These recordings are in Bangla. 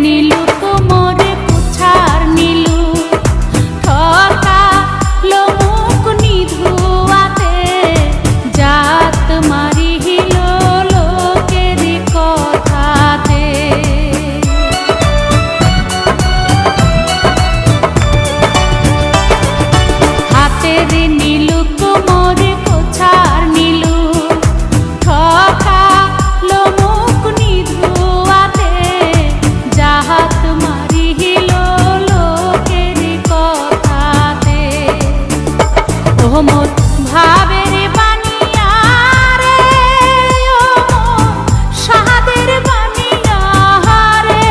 নীলু কোমরে কুছার নীলু ঠকালো মুখ নিধুয়াতে জাত মারিল লোকের কথাতে হাতের নীলু কোমরে কুছার নীলু ঠকালো মুখ নিধুয়াতে জাত মারিল লোকের কথাতে ও মোর ভাবের বানিয়া রে ও মোর সাদের বানিয়া রে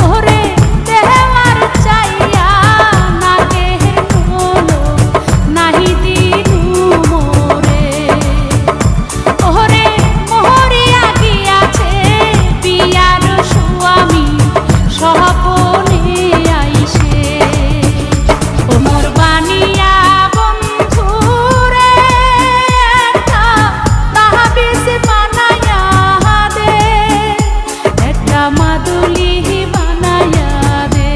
ওরে দেওয়ার চাইয়া নাকের নোলো নাহি দিনু মোরে ওরে মোহরিয়া গিয়াছে পিয়ার স্বামী সহপনে আইসে ও মোর বানিয়া বন্ধু রে একটা তাহাবিজ বানায়া দে একটা মাদুলি বানায়া দে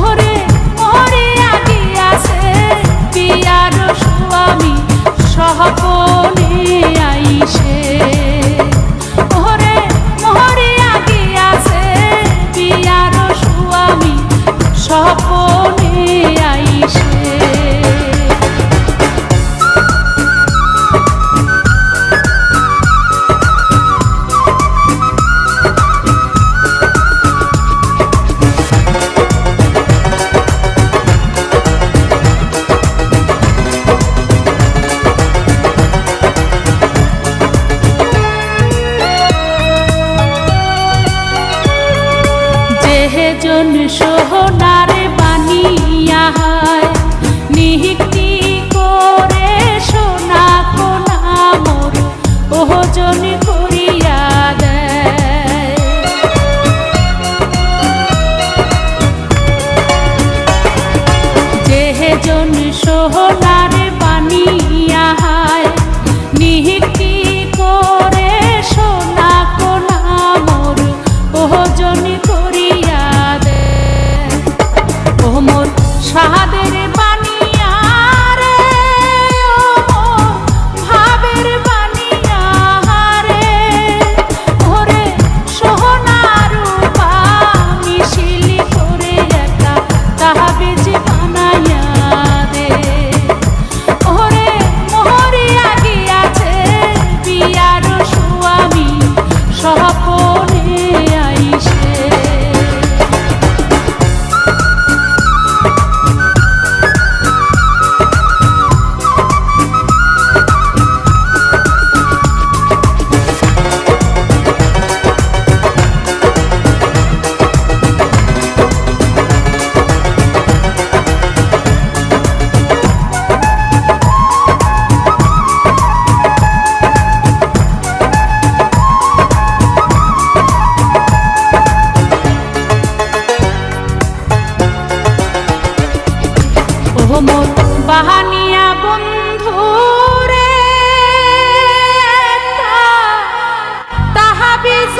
ওরে মোহরিয়া গিয়াছে পিয়ার স্বামী সহপনে আইসে ওরে মোহরিয়া গিয়াছে পিয়ার স্বামী সহপনে আইসে যেজন সোহনার বানিয়া হয় নিহিতি করে সোনা কোনা মোর ওজন করিয়া দেয় যেজন সোহনার বানিয়া হয় নিহিতি করে সোনা কোনা মোর ওজন করিয়া দে ও মোর সাদের বানিয়া রে ও মোর ভাবের বানিয়া রে ওরে সোহনা রূপা মিশিল করে একটা তাহাবিজ বানায়া দে ওরে মোহরিয়া গিয়াছে পিয়ার স্বামী সহপনে আইসে ও মোর বাহানিয়া বন্ধু রে একটা তাহাবিজ